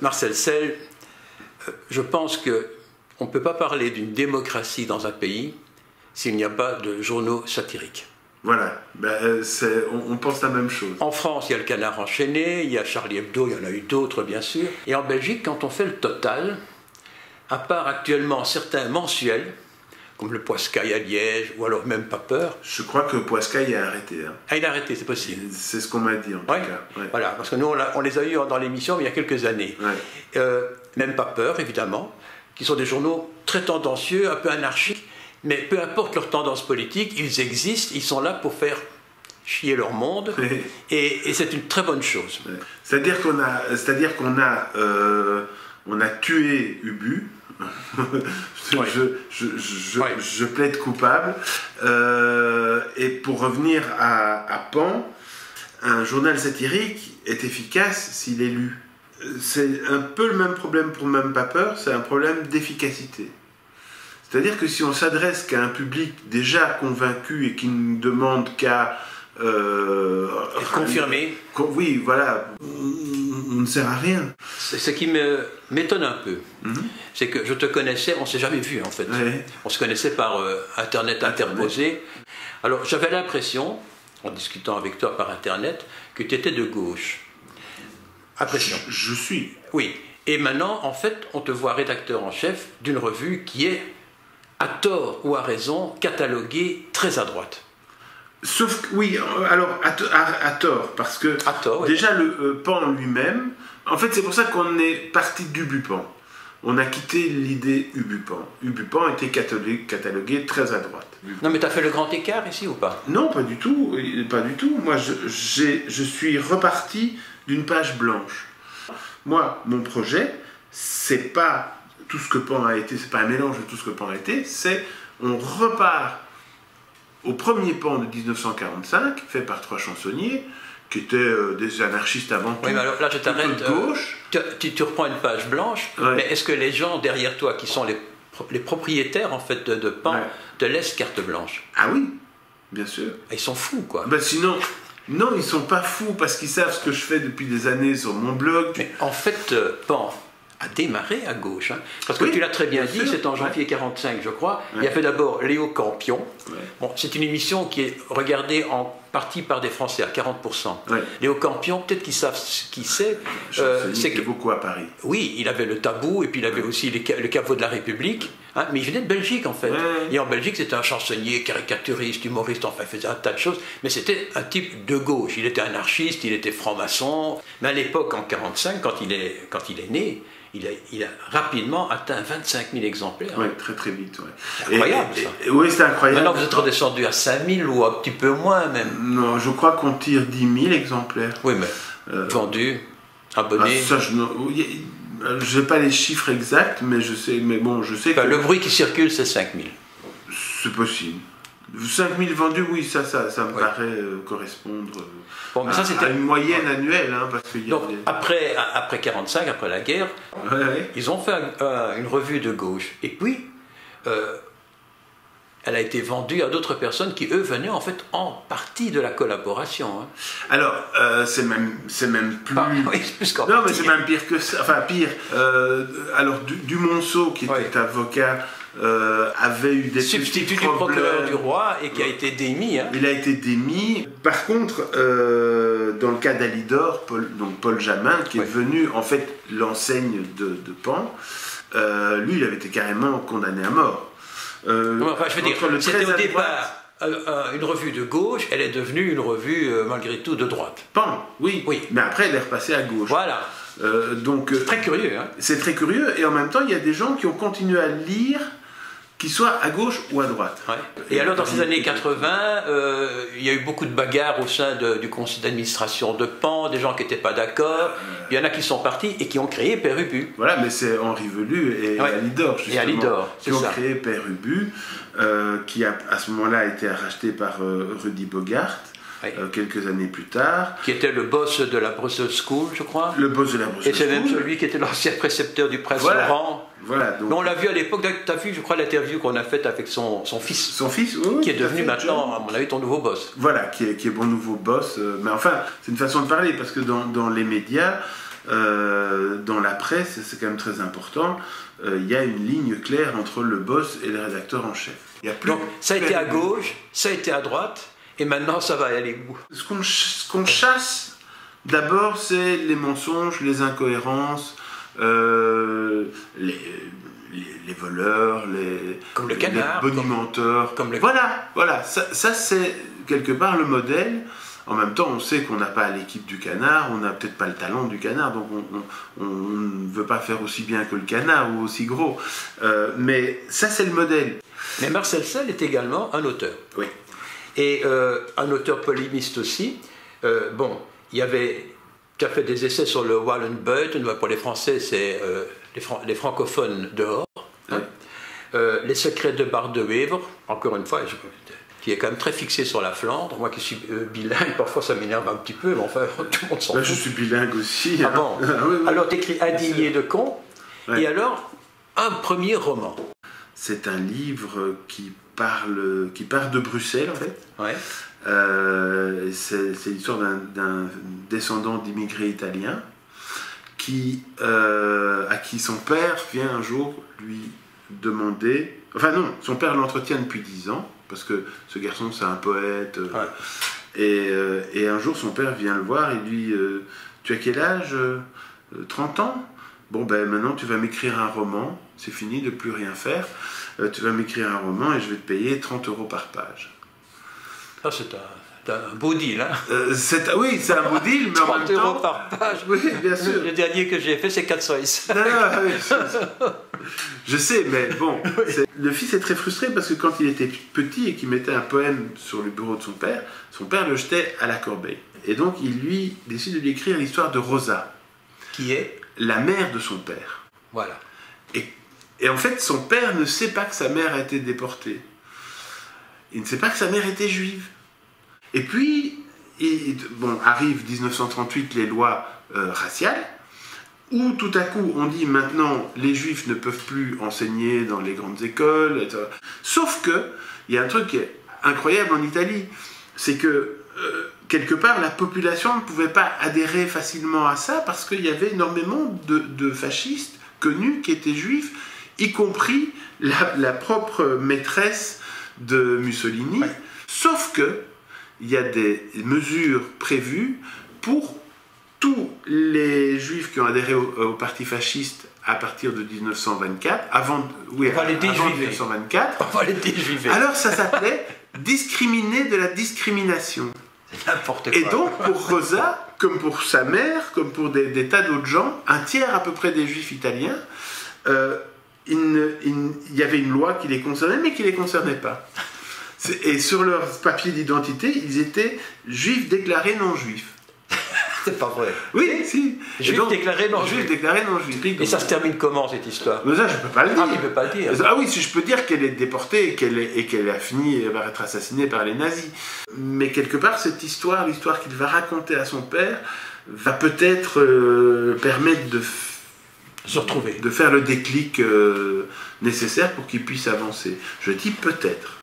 Marcel Sel, je pense qu'on ne peut pas parler d'une démocratie dans un pays s'il n'y a pas de journaux satiriques. Voilà, on pense la même chose. En France, il y a le Canard enchaîné, il y a Charlie Hebdo, il y en a eu d'autres bien sûr. Et en Belgique, quand on fait le total, à part actuellement certains mensuels, comme le Poiscaille à Liège, ou alors même Pas Peur. Je crois que Poiscaille a arrêté. Hein. Ah, il a arrêté, c'est possible. C'est ce qu'on m'a dit en tout cas. Ouais. Voilà, parce que nous, on les a eus dans l'émission il y a quelques années. Ouais. Même Pas Peur, évidemment, qui sont des journaux très tendancieux, un peu anarchiques, mais peu importe leur tendance politique, ils existent, ils sont là pour faire chier leur monde, et c'est une très bonne chose. Ouais. C'est-à-dire qu'on a tué Ubu. Ouais. Je plaide coupable. Et pour revenir à Pan, un journal satirique est efficace s'il est lu. C'est un peu le même problème pour Même Pas Peur, c'est un problème d'efficacité. C'est-à-dire que si on s'adresse qu'à un public déjà convaincu et qui ne demande qu'à confirmer. Oui, voilà, on ne sert à rien. Ce qui m'étonne un peu, c'est que je te connaissais, on ne s'est jamais vu en fait. Ouais. On se connaissait par Internet interposé. Alors j'avais l'impression, en discutant avec toi par Internet, que tu étais de gauche. Impression. Je suis. Oui. Et maintenant, en fait, on te voit rédacteur en chef d'une revue qui est, à tort ou à raison, cataloguée très à droite. Sauf que, oui, alors à tort, parce que tort, déjà le Pan lui-même, en fait c'est pour ça qu'on est parti d'Ubupan. On a quitté l'idée Ubupan. Ubupan était catalogué très à droite. Non mais tu as fait le grand écart ici ou pas? Non, pas du tout, pas du tout. Moi je suis reparti d'une page blanche. Moi, mon projet, c'est pas tout ce que Pan a été, c'est pas un mélange de tout ce que Pan a été, c'est on repart au premier Pan de 1945, fait par 3 chansonniers, qui étaient des anarchistes avant tout. Oui, mais alors là, je t'arrête. Gauche. Tu reprends une page blanche, Ouais. mais est-ce que les gens derrière toi, qui sont les propriétaires en fait de Pan, Ouais. te laissent carte blanche? Ah oui, bien sûr. Ils sont fous, quoi. Ben sinon, non, ils sont pas fous parce qu'ils savent ce que je fais depuis des années sur mon blog. Mais en fait, Pan a démarré à gauche. Hein. Parce que Oui, tu l'as très bien bien dit, sûr. c'est en janvier 45, je crois. Ouais. Il y a fait d'abord Léo Campion. Ouais. Bon, c'est une émission qui est regardée en partie par des Français, à 40%. Ouais. Léo Campion, peut-être qu'ils savent qui c'est. C'est que beaucoup à Paris. Oui, il avait le Tabou, et puis il avait aussi le caveau de la République. Hein, mais il venait de Belgique, en fait. Ouais. Et en Belgique, c'était un chansonnier, caricaturiste, humoriste, enfin, il faisait un tas de choses. Mais c'était un type de gauche. Il était anarchiste, il était franc-maçon. Mais à l'époque, en 45, quand il est né, il a rapidement atteint 25 000 exemplaires. Oui, très très vite. Ouais. C'est incroyable, ça. Oui, c'est incroyable. Maintenant, vous êtes redescendu à 5 000 ou un petit peu moins, même. Non, je crois qu'on tire 10 000 exemplaires. Oui, mais vendus, abonnés. Ah, ça, je n'ai pas les chiffres exacts, mais je sais, je sais Enfin, que le bruit qui circule, c'est 5 000. c'est possible. 5 000 vendus, oui, ça me Oui. paraît correspondre Bon, mais ça, c'était à une moyenne annuelle. Hein, parce qu'il y a Donc, après 45, après la guerre, Ouais. ils ont fait une revue de gauche. Et puis, elle a été vendue à d'autres personnes qui, eux, venaient en fait en partie de la collaboration. Hein. Alors, c'est même plus... Oui, c'est plus qu'en Non, mais partie. c'est même pire que ça. Enfin, pire. Alors, Dumonceau, qui était Ouais. avocat, avait eu des Substitut petits du procureur problèmes. du roi et qui a été démis. Hein. Il a été démis. Par contre, dans le cas d'Alidor, Paul Jamin, qui Ouais. est devenu en fait l'enseigne de Pan, lui, il avait été carrément condamné à mort. Non, enfin, je veux dire, entre le c'était très au à départ une revue de gauche, elle est devenue une revue, malgré tout, de droite. Pan, oui. Oui. Mais après, elle est repassée à gauche. Voilà. Très curieux. Hein. C'est très curieux, et en même temps, il y a des gens qui ont continué à lire, qu'ils soient à gauche ou à droite. Ouais. Et alors, dans ces années 80, il y a eu beaucoup de bagarres au sein du conseil d'administration de Pan, des gens qui n'étaient pas d'accord. Il y en a qui sont partis et qui ont créé Père Ubu. Voilà, mais c'est Henri Velu et Ouais. Alidor, justement, Et Alidor, qui c'est ont ça. créé Père Ubu, qui à ce moment-là été racheté par Rudy Bogart, Ouais. quelques années plus tard. Qui était le boss de la Brussels School, je crois. Le boss de la Brussels Et c'est même School. celui qui était l'ancien précepteur du Prince Voilà. Laurent. Voilà, donc, Mais on l'a vu à l'époque, tu as vu, je crois, l'interview qu'on a faite avec son fils, son fils, oui, qui est tout à devenu fait, maintenant, John. à mon avis, ton nouveau boss. Voilà, qui est mon nouveau boss. Mais enfin, c'est une façon de parler, parce que dans les médias, dans la presse, c'est quand même très important, il y a une ligne claire entre le boss et le rédacteur en chef. Il y a plus Donc ça a été à gauche, ça a été à droite, et maintenant ça va aller où? Ce qu'on chasse, d'abord, c'est les mensonges, les incohérences, les voleurs, comme le canard, les bonimenteurs. Voilà, ça c'est quelque part le modèle. En même temps, on sait qu'on n'a pas l'équipe du canard, on n'a peut-être pas le talent du canard, donc on ne veut pas faire aussi bien que le canard ou aussi gros. Mais ça, c'est le modèle. Mais Marcel Sall est également un auteur. Oui. Et un auteur polémiste aussi. Bon, il y avait... Tu as fait des essais sur le Wallenbeuten, pour les Français, c'est les francophones dehors. Hein. Oui. Les secrets de Bardewevre, encore une fois, qui est quand même très fixé sur la Flandre. Moi qui suis bilingue, parfois ça m'énerve un petit peu, mais enfin, tout le monde s'en fout. Je suis bilingue aussi. Ah bon. Oui. Alors tu écris Indigné de con, et alors un premier roman. C'est un livre qui part de Bruxelles, en fait. Ouais. C'est l'histoire d'un descendant d'immigrés italiens à qui son père vient un jour lui demander... Enfin non, son père l'entretient depuis 10 ans, parce que ce garçon c'est un poète. Et un jour son père vient le voir et lui tu as quel âge 30 ans? Bon ben maintenant tu vas m'écrire un roman, c'est fini de plus rien faire. Tu vas m'écrire un roman et je vais te payer 30 € par page. Ah, c'est un beau deal, hein? Oui, c'est un beau deal, mais en même temps... 30 € par page. Oui, bien sûr. Le dernier que j'ai fait, c'est 405. Oui, je sais, mais bon, le fils est très frustré parce que quand il était petit et qu'il mettait un poème sur le bureau de son père le jetait à la corbeille. Et donc, il décide de lui écrire l'histoire de Rosa. Qui est la mère de son père. Voilà. Et en fait, son père ne sait pas que sa mère a été déportée. Il ne sait pas que sa mère était juive. Et puis, arrive 1938, les lois raciales, où tout à coup, on dit maintenant, les juifs ne peuvent plus enseigner dans les grandes écoles, etc. Sauf que, il y a un truc qui est incroyable en Italie, c'est que, quelque part, la population ne pouvait pas adhérer facilement à ça, parce qu'il y avait énormément de fascistes connus qui étaient juifs, y compris la propre maîtresse de Mussolini. Ouais. Sauf que il y a des mesures prévues pour tous les juifs qui ont adhéré au parti fasciste à partir de 1924, avant 1924. On va les déjuiver. Alors ça s'appelait discriminer de la discrimination. C'est n'importe quoi. Et donc pour Rosa, comme pour sa mère, comme pour des tas d'autres gens, un tiers à peu près des juifs italiens, il y avait une loi qui les concernait, mais qui ne les concernait pas. Et sur leur papier d'identité, ils étaient juifs déclarés non juifs. C'est pas vrai. Oui, si. Juifs déclarés non juifs. Juifs déclarés non juifs. Et ça se termine comment cette histoire? Mais ça, je ne peux pas le dire. Ah, tu peux pas le dire. Ah oui, si je peux dire qu'elle est déportée et qu'elle a fini par être assassinée par les nazis. Mais quelque part, cette histoire, l'histoire qu'il va raconter à son père, va peut-être permettre de se retrouver, de faire le déclic nécessaire pour qu'il puisse avancer. Je dis peut-être.